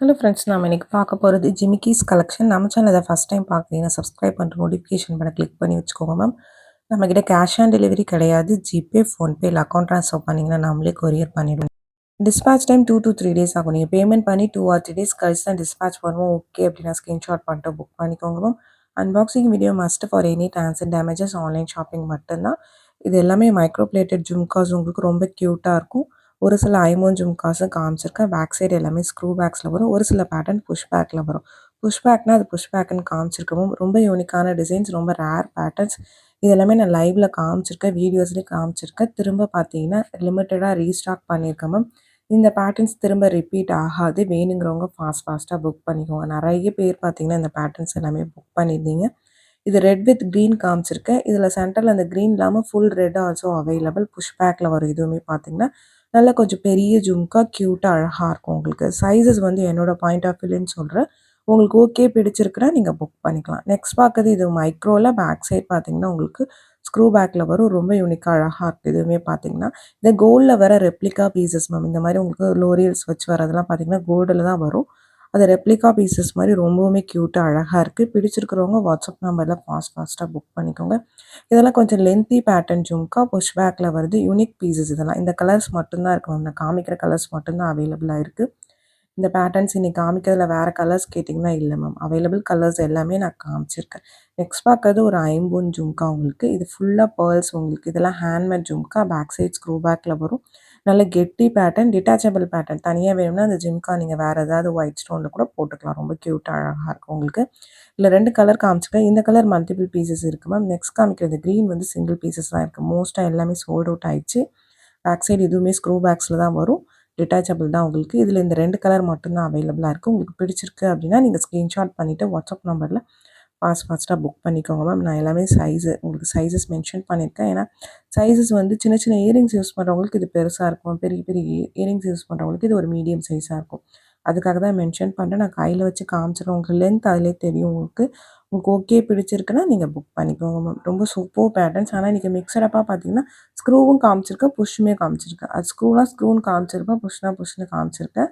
Hello friends, நாம் இன்னைக்கு பார்க்க போகிறது ஜிமிக்கீஸ் கலெக்ஷன். நம்ம சேனலை ஃபஸ்ட் டைம் பார்க்குறீங்கன்னா சப்ஸ்கிரைப் பண்ணிட்டு நோட்டிஃபிகேஷன் பண்ண கிளிக் பண்ணி வச்சுக்கோங்க மேம். நம்மக்கிட்ட கேஷ் ஆன் டெலிவரி கிடையாது. ஜிபே, ஃபோன்பே இல்லை அக்கௌண்ட் ட்ரான்ஸ்ஃபர் பண்ணிங்கன்னா நம்மளே கொரியர் பண்ணிவிடுவோம். டிஸ்பேச் டைம் 2 to 3 days ஆகும். நீங்கள் பேமெண்ட் பண்ணி 2 or 3 days கழிச்சு தான் டிஸ்பேச் பண்ணுவோம். ஓகே அப்படின்னா ஸ்க்ரீன்ஷாட் பண்ணிட்டு புக் பண்ணிக்கோங்க ma'am. Unboxing video must for any trans and damages online shopping மட்டும்தான். இது எல்லாமே மைக்ரோ பிளேட்டட் ஜும்காஸ், உங்களுக்கு ரொம்ப க்யூட்டாக இருக்கும். ஒரு சில ஐமோன் ஜும்காஸும் காமிச்சிருக்கேன். பேக் சைடு எல்லாமே ஸ்க்ரூ பேக்ஸில் வரும். ஒரு சில பேட்டர்ன் புஷ் பேக்கில் வரும். புஷ் பேக்னால் அது புஷ் பேக்குன்னு காமிச்சிருக்கவும் ரொம்ப யூனிக்கான டிசைன்ஸ், ரொம்ப ரேர் பேட்டர்ன்ஸ். இது எல்லாமே நான் லைவில் காமிச்சிருக்கேன், வீடியோஸ்லேயும் காமிச்சிருக்கேன். திரும்ப பார்த்தீங்கன்னா லிமிட்டடாக ரீஸ்டாக் பண்ணியிருக்கேன் மேம். இந்த பேட்டர்ன்ஸ் திரும்ப ரிப்பீட் ஆகாது. வேணுங்கிறவங்க ஃபாஸ்ட்டாக புக் பண்ணிக்கோங்க. நிறைய பேர் பார்த்தீங்கன்னா இந்த பேட்டர்ன்ஸ் எல்லாமே புக் பண்ணியிருந்தீங்க. இது ரெட் வித் க்ரீன் காமிச்சிருக்கேன். இதில் சென்டரில் அந்த க்ரீன் இல்லாமல் full red also available. Push பேக்கில் வரும். இதுவுமே பார்த்தீங்கன்னா நல்லா கொஞ்சம் பெரிய ஜும்கா, க்யூட்டாக அழகாக இருக்கும். உங்களுக்கு சைஸஸ் வந்து என்னோட பாயிண்ட் ஆஃப் வியூன்னு சொல்கிறேன். உங்களுக்கு ஓகே பிடிச்சிருக்குன்னா நீங்கள் புக் பண்ணிக்கலாம். நெக்ஸ்ட் பார்க்குறது இது மைக்ரோவில். பேக் சைட் பார்த்தீங்கன்னா உங்களுக்கு ஸ்க்ரூ பேக்கில் வரும். ரொம்ப யூனிக்காக அழகாக இருக்குது. இதுவுமே பார்த்தீங்கன்னா இந்த கோல்டில் வர ரெப்ளிகா பீசஸ் மேம். இந்த மாதிரி உங்களுக்கு லோரியல்ஸ் வச்சு வரதெல்லாம் பார்த்தீங்கன்னா கோல்டில் தான் வரும். அது ரெப்ளிகா பீசஸ் மாதிரி ரொம்பவுமே க்யூட்டாக அழகாக இருக்குது. பிடிச்சிருக்கிறவங்க வாட்ஸ்அப் நம்பரில் ஃபாஸ்ட்டாக புக் பண்ணிக்கோங்க. இதெல்லாம் கொஞ்சம் லென்த்தி பேட்டர்ன் ஜும்கா, புஷ் பேக்கில் வருது. யூனிக் பீசஸ் இதெல்லாம். இந்த கலர்ஸ் மட்டும்தான் இருக்குது மேம். நான் காமிக்கிற கலர்ஸ் மட்டும்தான் அவைலபிளாக இருக்குது. இந்த பேட்டர்ன்ஸ் இன்னைக்கு காமிக்கிறதுல வேறு கலர்ஸ் கேட்டிங்கன்னா இல்லை மேம். அவைலபிள் கலர்ஸ் எல்லாமே நான் காமிச்சிருக்கேன். நெக்ஸ்ட் பார்க்கறது ஒரு ஐம்பொன் ஜும்கா உங்களுக்கு. இது ஃபுல்லாக பேர்ல்ஸ் உங்களுக்கு. இதெல்லாம் handmade jhumka. Back side screw பேக்கில் வரும். நல்ல கெட்டி பேட்டர்ன், டிட்டாச்சபிள் பேட்டர்ன். தனியாக வேணும்னா அந்த ஜிம்கா நீங்கள் வேறு ஏதாவது ஒயிட் ஸ்டோனில் கூட போட்டுக்கலாம். ரொம்ப க்யூட்டாக அழகாக இருக்கும் உங்களுக்கு. இல்லை 2 கலர் காமிச்சிருக்கேன். இந்த கலர் மல்டிபிள் பீசஸ் இருக்குது மேம். நெக்ஸ்ட் காமிக்கிறது க்ரீன் வந்து சிங்கிள் பீசஸ் தான் இருக்குது. மோஸ்ட்டாக எல்லாமே சோல்ட் அவுட் ஆயிடுச்சு. பேக் சைடு இதுவுமே ஸ்க்ரூ பேக்ஸில் தான் வரும். டிட்டாச்சபிள் தான் உங்களுக்கு. இதில் இந்த 2 கலர் மட்டும்தான் அவைலபிளாக இருக்குது. உங்களுக்கு பிடிச்சிருக்கு அப்படின்னா நீங்கள் ஸ்க்ரீன்ஷாட் பண்ணிவிட்டு வாட்ஸ்அப் நம்பரில் ஃபாஸ்ட்டாக புக் பண்ணிக்கோங்க மேம். நான் எல்லாமே உங்களுக்கு சைஸஸ் மென்ஷன் பண்ணியிருக்கேன். ஏன்னா சைஸஸ் வந்து சின்ன சின்ன இயரிங்ஸ் யூஸ் பண்ணுறவங்களுக்கு இது பெருசாக இருக்கும். பெரிய பெரிய இயரிங்ஸ் யூஸ் பண்ணுறவங்களுக்கு இது ஒரு மீடியம் சைஸாக இருக்கும். அதுக்காக தான் மென்ஷன் பண்ணுறேன். நான் கையில் வச்சு காமிச்சிடுறேன். உங்களுக்கு லென்த் அதிலே தெரியும் உங்களுக்கு. உங்களுக்கு ஓகே பிடிச்சிருக்குன்னா நீங்கள் புக் பண்ணிக்கோங்க மேம். ரொம்ப சூப்பர் பேட்டர்ன்ஸ். ஆனால் இன்றைக்கி மிக்சடப்பாக பார்த்தீங்கன்னா ஸ்க்ரூவும் காமிச்சிருக்கேன், புஷ்ஷுமே காமிச்சிருக்கேன். அது ஸ்க்ரூன்னு காமிச்சிருப்பேன், புஷ்ஷுன்னு காமிச்சிருக்கேன்.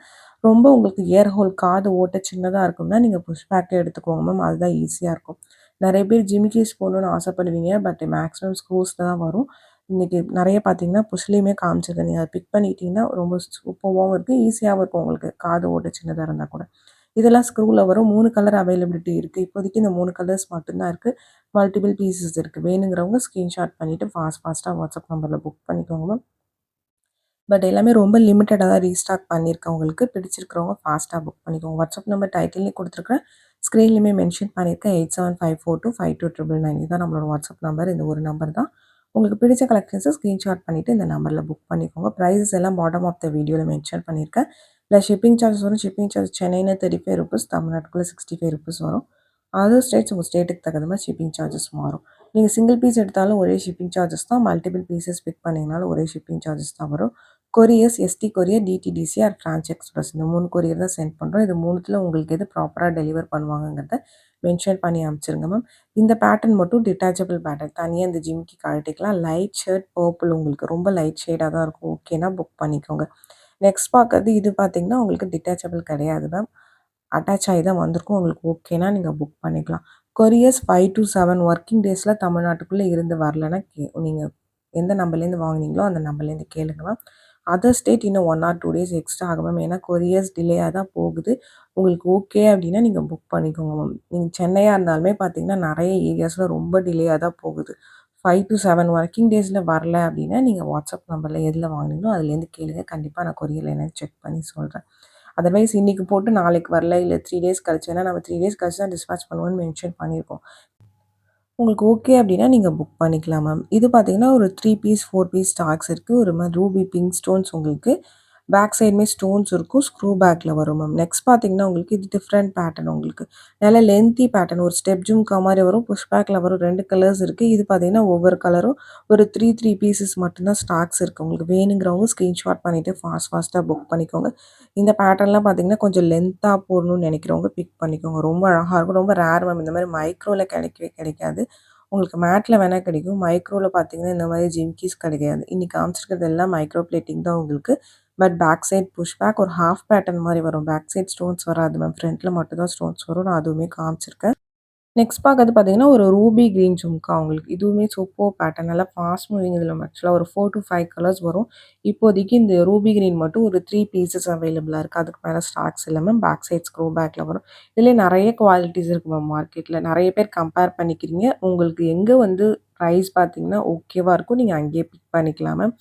ரொம்ப உங்களுக்கு இயர் ஹோல் காது ஓட்ட சின்னதாக இருக்கும்னா நீங்கள் புஷ் பேக்கே எடுத்துக்கோங்க மேம். அதுதான் ஈஸியாக இருக்கும். நிறைய பேர் ஜிமிக்கீஸ் போடணுன்னு ஆசைப்படுவீங்க. பட் மேக்ஸிமம் ஸ்க்ரூஸில் தான் வரும். இன்றைக்கி நிறைய பார்த்தீங்கன்னா புஷ்லேயுமே காமிச்சிருக்கேன். நீங்கள் அதை பிக் பண்ணிட்டீங்கன்னா ரொம்ப சூப்பராகவும் இருக்குது, ஈஸியாகவும் இருக்கும் உங்களுக்கு. காது ஓட்ட சின்னதாக இருந்தால் கூட. இதெல்லாம் ஸ்க்ரூவில் வரும். 3 கலர் அவைலபிலிட்டி இருக்குது. இப்போதைக்கு இந்த 3 கலர்ஸ் மட்டும்தான் இருக்குது. மல்டிபிள் பீசஸ் இருக்குது. வேணுங்கிறவங்க ஸ்க்ரீன்ஷாட் பண்ணிவிட்டு ஃபாஸ்ட்டாக வாட்ஸ்அப் நம்பரில் புக் பண்ணிக்கோங்க மேம். பட் எல்லாமே ரொம்ப லிமிட்டடாக தான் ரீஸ்டாக் பண்ணியிருக்கேன். உங்களுக்கு பிடிச்சிருக்கிறவங்க ஃபாஸ்ட்டாக புக் பண்ணிக்கோங்க. வாட்ஸ்அப் நம்பர் டைட்டில்லையும் கொடுத்துருக்குறேன், ஸ்க்ரீன்லேயுமே மென்ஷன் பண்ணியிருக்கேன். 8754252999 இதுதான் நம்மளோட வாட்ஸ்அப் நம்பர். இந்த ஒரு நம்பர் தான். உங்களுக்கு பிடிச்ச கலெக்ஷன்ஸை ஸ்க்ரீன்ஷாட் பண்ணிவிட்டு இந்த நம்பரில் புக் பண்ணிக்கோங்க. ப்ரைஸஸ் எல்லாம் பாட்டம் ஆஃப் த வீடியோவில் மென்ஷன் பண்ணியிருக்கேன். இல்லை ஷிப்பிங் சார்ஜஸ் வரும். ஷிப்பிங் சார்ஜ் சென்னைன்னு ₹35, தமிழ்நாட்டுக்குள்ளே ₹65 வரும். அதர் ஸ்டேட்ஸ் உங்கள் ஸ்டேட்டுக்கு தகுந்த மாதிரி ஷிப்பிங் சார்ஜஸ் மாறும். நீங்கள் சிங்கிள் பீஸ் எடுத்தாலும் ஒரே ஷிப்பிங் சார்ஜஸ் தான். மல்டிபிள் பீசஸ் பிக் பண்ணிங்கனாலும் ஒரே ஷிப்பிங் சார்ஜஸ் தான் வரும். கொரியர்ஸ் எஸ்டி கொரியர், டிடிடிசி ஆர் ஃப்ரான்ச் எக்ஸ்பிரஸ் இந்த 3 கொரியர் தான் சென்ட் பண்ணுறோம். இது 3த்தில் உங்களுக்கு எது ப்ராப்பராக டெலிவர் பண்ணுவாங்கங்கிறத மென்ஷன் பண்ணி அனுப்பிச்சிருங்க மேம். இந்த பேட்டர்ன் மட்டும் டிட்டாச்சபிள் பேட்டர்ன். தனியாக இந்த ஜிம்கி கழட்டிக்கலாம். லைட் ஷர்ட் பர்பிள் உங்களுக்கு ரொம்ப லைட் ஷேடாக தான் இருக்கும். ஓகேனா புக் பண்ணிக்கோங்க. நெக்ஸ்ட் பார்க்குறது இது பார்த்தீங்கன்னா உங்களுக்கு டிட்டாச்சபிள் கிடையாது மேம். அட்டாச் ஆகி தான் வந்திருக்கும். உங்களுக்கு ஓகேனா நீங்கள் புக் பண்ணிக்கலாம். கொரியர்ஸ் 5 to 7 ஒர்க்கிங் டேஸில் தமிழ்நாட்டுக்குள்ளே இருந்து வரலன்னா நீங்கள் எந்த நம்பர்லேருந்து வாங்கினீங்களோ அந்த நம்பர்லேருந்து கேளுங்க மேம். அதர் ஸ்டேட் இன்னும் 1 or 2 days எக்ஸ்ட்ரா ஆகும் மேம். ஏன்னா கொரியர்ஸ் டிலேயாக தான் போகுது. உங்களுக்கு ஓகே அப்படின்னா நீங்கள் புக் பண்ணிக்கோங்க மேம். நீங்கள் சென்னையாக இருந்தாலுமே பார்த்தீங்கன்னா நிறைய ஏரியாஸில் ரொம்ப டிலேயாக தான் போகுது. 5 to 7 ஒர்க்கிங் டேஸில் வரல அப்படின்னா நீங்கள் வாட்ஸ்அப் நம்பரில் எதில் வாங்கினீங்களோ அதுலேருந்து கேளுங்க. கண்டிப்பாக நான் கொரியரில் என்னன்னு செக் பண்ணி சொல்கிறேன். அதர்வைஸ் இன்றைக்கி போட்டு நாளைக்கு வரல, இல்லை 3 days கழிச்சு, ஏன்னா நம்ம 3 days கழிச்சு தான் டிஸ்பேச் பண்ணுவோன்னு மென்ஷன் பண்ணியிருக்கோம். உங்களுக்கு ஓகே அப்படின்னா நீங்கள் புக் பண்ணிக்கலாம் மேம். இது பார்த்தீங்கன்னா ஒரு 3 பீஸ் 4 பீஸ் ஸ்டாக்ஸ் இருக்குது. ஒரு மாதிரி ரூபி பிங்க் ஸ்டோன்ஸ் உங்களுக்கு. பேக் சைடுமே ஸ்டோன்ஸ் இருக்கும். ஸ்க்ரூ பேக்கில் வரும் மேம். நெக்ஸ்ட் பார்த்தீங்கன்னா உங்களுக்கு இது டிஃப்ரெண்ட் பேட்டர்ன் உங்களுக்கு. நல்ல லென்த்தி பேட்டர்ன். ஒரு ஸ்டெப் ஜும்கா மாதிரி வரும். புஷ் பேக்கில் வரும். 2 கலர்ஸ் இருக்குது. இது பார்த்தீங்கன்னா ஒவ்வொரு கலரும் ஒரு 3 பீசஸ் மட்டும்தான் ஸ்டாக்ஸ் இருக்குது. உங்களுக்கு வேணுங்கிறவங்க ஸ்க்ரீன்ஷாட் பண்ணிவிட்டு ஃபாஸ்ட்டாக புக் பண்ணிக்கோங்க. இந்த பேட்டர்ன்லாம் பார்த்தீங்கன்னா கொஞ்சம் லென்த்தாக போடணும்னு நினைக்கிறவங்க பிக் பண்ணிக்கோங்க. ரொம்ப அழகாக இருக்கும். ரொம்ப ரேர் மேம். இந்த மாதிரி மைக்ரோவில் கிடைக்கவே கிடைக்காது. உங்களுக்கு மேட்டில் வேணால் கிடைக்கும். மைக்ரோவில் பார்த்தீங்கன்னா இந்த மாதிரி ஜிம்கீஸ் கிடைக்காது. இன்றைக்கி காமிச்சிருக்கிறது எல்லாம் மைக்ரோ பிளேட்டிங் தான் உங்களுக்கு. But back side push back ஒரு ஹாஃப் பேட்டர்ன் மாதிரி வரும். பேக் சைட் ஸ்டோன்ஸ் வராது மேம். ஃப்ரண்ட்டில் மட்டும் தான் ஸ்டோன்ஸ் வரும். நான் அதுவுமே காமிச்சிருக்கேன். நெக்ஸ்ட் பார்க்கறது பார்த்தீங்கன்னா, ஒரு ரூபி கிரீன் ஜும்கா உங்களுக்கு. இதுவுமே சூப்பர் பேட்டர்ன். நல்லா ஃபாஸ்ட் மூவிங் இதில ஆக்சுவலா ஒரு 4 to 5 கலர்ஸ் வரும். இப்போதைக்கு இந்த ரூபி கிரீன் மட்டும் ஒரு 3 பீசஸ் அவைலபிளா இருக்கு. அதுக்கு மேல ஸ்டாக்ஸ் இல்ல மேம். பேக் சைட் ஸ்க்ரூ பேக்ல வரும். இதிலயே நெறைய குவாலிட்டீஸ் இருக்கு மேம் மார்க்கெட்ல. நெறைய பேர் கம்பேர் பண்ணிக்கிறீங்க. உங்களுக்கு எங்க வந்து ப்ரைஸ் பார்த்தீங்கன்னா, ஓகேவா இருக்கும். நீங்க அங்கேயே பிக் பண்ணிக்கலாம் மேம்.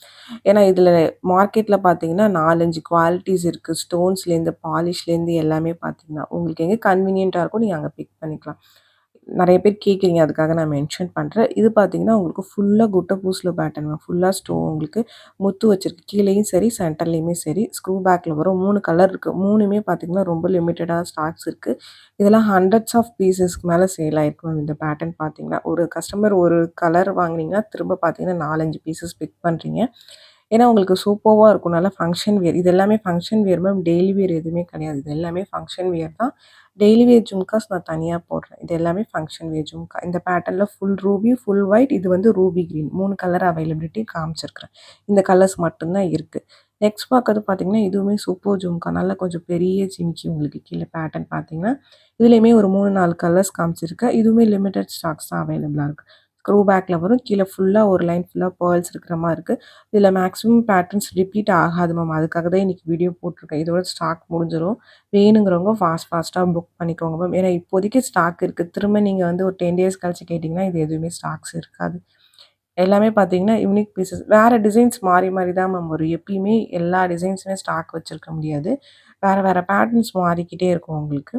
ஏன்னா இதில மார்க்கெட்ல பார்த்தீங்கன்னா 4, 5 குவாலிட்டீஸ் இருக்கு. ஸ்டோன்ஸ்லேருந்து, பாலிஷ்லேருந்து எல்லாமே பார்த்தீங்கன்னா, உங்களுக்கு எங்க கன்வீனியன்ட்டா இருக்கோ நீங்க அங்க பிக் பண்ணிக்கலாம். நெறைய பேர் கேட்குறீங்க. அதுக்காக நான் மென்ஷன் பண்றேன். இது பார்த்தீங்கன்னா, உங்களுக்கு ஃபுல்லா குட்ட பூஸ்ல பேட்டர்ன் மேம். ஃபுல்லா உங்களுக்கு முத்து வச்சிருக்கு. கீழயும் சரி, சென்டர்லயுமே சரி. ஸ்க்ரூ பேக்ல வரும். 3 கலர் இருக்கு. 3மே பார்த்தீங்கன்னா, ரொம்ப லிமிட்டடா ஸ்டாக்ஸ் இருக்கு. இதெல்லாம் ஹண்ட்ரட்ஸ் ஆஃப் பீசஸ்க்கு மேல சேல் ஆயிருக்கு மேம். இந்த பேட்டர்ன் பார்த்தீங்கன்னா, ஒரு கஸ்டமர் ஒரு கலர் வாங்குனீங்கன்னா, திரும்ப பார்த்தீங்கன்னா 4, 5 பீசஸ் பிக் பண்றீங்க. ஏன்னா, உங்களுக்கு சூப்பர்வா இருக்கும். நல்லா ஃபங்ஷன் வியர். இது எல்லாமே function wear ma'am. Daily wear எதுவுமே கிடையாது. இது எல்லாமே ஃபங்ஷன் வியர் தான். டெய்லி வேர் ஜும்காஸ் நான் தனியா போடுறேன். இது எல்லாமே ஃபங்ஷன் வேர் ஜும்கா. இந்த பேட்டர்ன்ல ஃபுல் ரூபி, ஃபுல் ஒயிட். இது வந்து ரூபி கிரீன். 3 கலர் அவைலபிலிட்டி காமிச்சிருக்கிறேன். இந்த கலர்ஸ் மட்டும் தான் இருக்கு. நெக்ஸ்ட் பார்க்கறது பார்த்தீங்கன்னா, இதுவுமே சூப்பர் ஜும்கா. நல்லா கொஞ்சம் பெரிய ஜிமிக்கி உங்களுக்கு கீழ பேட்டர்ன் பார்த்தீங்கன்னா, இதுலயுமே ஒரு 3, 4 கலர்ஸ் காமிச்சிருக்கேன். இதுவுமே லிமிட்டட் ஸ்டாக்ஸ் தான் அவைலபிளா இருக்கு. ஸ்க்ரூ பேக்ல வரும். கீழ ஃபுல்லா ஒரு லைன் ஃபுல்லா பெர்ல்ஸ் இருக்கிற மாரி இருக்கு. இதுல மேக்ஸிமம் பேட்டர்ன்ஸ் ரிப்பீட் ஆகாது மேம். அதுக்காக தான் இன்னைக்கு வீடியோ போட்டிருக்கேன். இதோட ஸ்டாக் முடிஞ்சிரும். வேணுங்கிறவங்க ஃபாஸ்ட்டா புக் பண்ணிக்கோங்க மேம். ஏன்னா இப்போதைக்கு ஸ்டாக் இருக்கு. திரும்ப நீங்க வந்து ஒரு 10 டேஸ் கழிச்சு கேட்டீங்கன்னா, இது எதுவுமே ஸ்டாக்ஸ் இருக்காது. எல்லாமே பார்த்தீங்கன்னா, யூனிக் பீசஸ். வேற டிசைன்ஸ் மாறி மாறி தான் மேம் வரும். எப்பயுமே எல்லா டிசைன்ஸுமே ஸ்டாக் வச்சிருக்க முடியாது. வேற வேற பேட்டர்ன்ஸ் மாறிக்கிட்டே இருக்கும் உங்களுக்கு.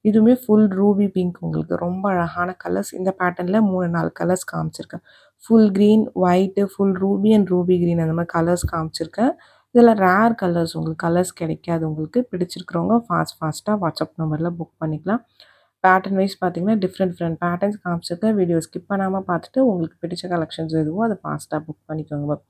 இதுவுமே ஃபுல் ரூபி பிங்க் உங்களுக்கு. ரொம்ப அழகான கலர்ஸ். இந்த பேட்டர்ன்ல 3, 4 கலர்ஸ் காமிச்சிருக்கேன். Full green, white, full Ruby and Ruby green அந்த மாரி கலர்ஸ் காமிச்சிருக்கேன். இதில ரேர் கலர்ஸ் உங்களுக்கு கலர்ஸ் கிடைக்காது உங்களுக்கு. பிடிச்சிருக்கிறவங்க ஃபாஸ்ட்டா வாட்ஸ்அப் நம்பர்ல புக் பண்ணிக்கலாம். பேட்டர்ன் வைஸ் பார்த்தீங்கன்னா, டிஃப்ரெண்ட் பேட்டர்ன்ஸ் காமிச்சிருக்கேன். வீடியோ ஸ்கிப் பண்ணாம பார்த்துட்டு உங்களுக்கு பிடிச்ச கலெக்ஷன்ஸ் எதுவோ அத ஃபாஸ்ட்டா புக் பண்ணிக்கோங்க மேம்.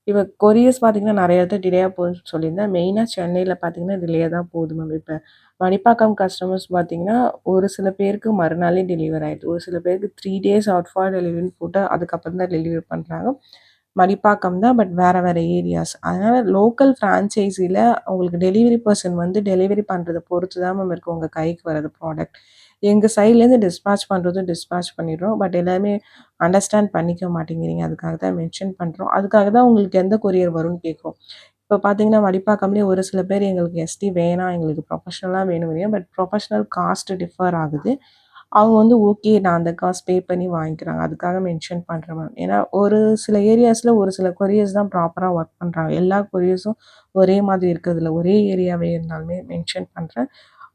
இப்ப கொரியர்ஸ் பார்த்தீங்கன்னா, நெறைய இடத்துல டிலேயா போகுதுன்னு சொல்லியிருந்தேன். மெயினா சென்னையில பார்த்தீங்கன்னா, டிலேயா தான் போகுது மேம். இப்ப மணிப்பாக்கம் கஸ்டமர்ஸ் பார்த்தீங்கன்னா, ஒரு சில பேருக்கு மறுநாளே டெலிவர் ஆயிடுது. ஒரு சில பேருக்கு 3 டேஸ் அவுட் ஃபார் டெலிவரின்னு போட்டு அதுக்கப்புறம் தான் டெலிவரி பண்றாங்க. மடிப்பாக்கம் தான். பட் வேற வேற ஏரியாஸ். அதனால லோக்கல் ஃப்ரான்சைஸில உங்களுக்கு டெலிவரி பெர்சன் வந்து டெலிவரி பண்றத பொறுத்து தான் மேம் இருக்கு உங்க கைக்கு வர்றது ப்ராடக்ட். எங்க சைட்லேருந்து டிஸ்பேட்ச் பண்றதும் டிஸ்பேட்ச் பண்ணிடுறோம். பட் எல்லாமே அண்டர்ஸ்டாண்ட் பண்ணிக்க மாட்டேங்கிறீங்க. அதுக்காக தான் மென்ஷன் பண்றோம். அதுக்காக தான் உங்களுக்கு எந்த கொரியர் வரும்னு கேட்குறோம். இப்போ பார்த்தீங்கன்னா, மடிப்பாக்கம்லேயே ஒரு சில பேர் எங்களுக்கு எஸ்டி வேணாம், எங்களுக்கு ப்ரொஃபஷனலா வேணுங்கிறீங்க. பட் ப்ரொஃபஷனல் காஸ்ட் டிஃபர் ஆகுது. அவங்க வந்து ஓகே நான் அந்த காசு பே பண்ணி வாங்கிக்கிறாங்க. அதுக்காக மென்ஷன் பண்றேன் மேம். ஏன்னா ஒரு சில ஏரியாஸ்ல ஒரு சில கொரியர்ஸ் தான் ப்ராப்பரா ஒர்க் பண்றாங்க. எல்லா கொரியர்ஸும் ஒரே மாதிரி இருக்கிறதில்ல. ஒரே ஏரியாவே இருந்தாலுமே மென்ஷன் பண்றேன்.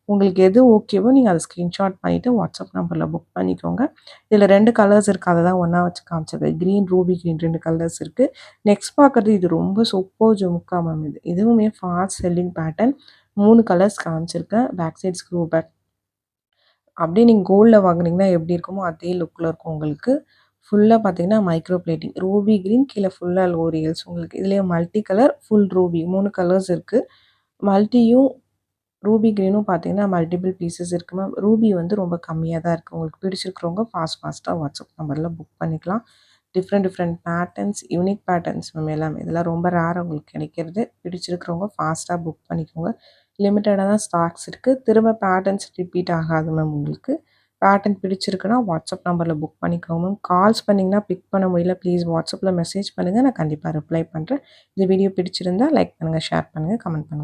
உங்களுக்கு எது ஓகேவோ நீங்க அத ஸ்கிரீன்ஷாட் பண்ணிட்டு வாட்ஸ்அப் நம்பர்ல புக் பண்ணிக்கோங்க. இதுல 2 கலர்ஸ் இருக்கு. அத தான் ஒண்ணா வச்சு காமிச்சது. கிரீன், ரூபி கிரீன் 2 கலர்ஸ் இருக்கு. நெக்ஸ்ட் பார்க்கறது இது ரொம்ப சூப்பர் ஜும்கா மேம் இது. இதுவுமே ஃபாஸ்ட் செல்லிங் பேட்டர்ன். 3 கலர்ஸ் காமிச்சிருக்கேன். Back side screw back. அப்படியே நீங்க கோல்ட்ல வாங்குனீங்கன்னா எப்படி இருக்குமோ அதே லுக்ல இருக்கும் உங்களுக்கு. ஃபுல்லா பார்த்தீங்கன்னா, மைக்ரோ பிளேட்டிங். ரூபி கிரீன் கீழ ஃபுல்லா லோரியல்ஸ் உங்களுக்கு. இதுலயே multi colour, full Ruby 3 colours இருக்கு. மல்டியும் ரூபி கிரீனும் பார்த்தீங்கன்னா, மல்டிபிள் பீசஸ் இருக்கு மேம். ரூபி வந்து ரொம்ப கம்மியா தான் இருக்கு. உங்களுக்கு பிடிச்சிருக்கிறவங்க ஃபாஸ்ட்டா வாட்ஸ்அப் நம்பர்ல புக் பண்ணிக்கலாம். Different patterns, unique patterns ma'am எல்லாமே. இதெல்லாம் ரொம்ப ரேர் உங்களுக்கு கிடைக்கிறது. பிடிச்சிருக்கிறவங்க ஃபாஸ்ட்டா புக் பண்ணிக்கோங்க. லிமிட்டடா தான் ஸ்டாக்ஸ் இருக்கு. திரும்ப பேட்டர்ன்ஸ் ரிப்பீட் ஆகாது மேம் உங்களுக்கு. பேட்டர்ன் பிடிச்சிருக்குன்னா வாட்ஸ்அப் நம்பர்ல புக் பண்ணிக்கோங்க மேம். கால்ஸ் பண்ணீங்கன்னா பிக் பண்ண முடியல. ப்ளீஸ் வாட்ஸ்அப்ல மெசேஜ் பண்ணுங்க. நான் கண்டிப்பா ரிப்ளை பண்றேன். இந்த வீடியோ பிடிச்சிருந்தா லைக் பண்ணுங்க, ஷேர் பண்ணுங்க, கமெண்ட் பண்ணுங்க.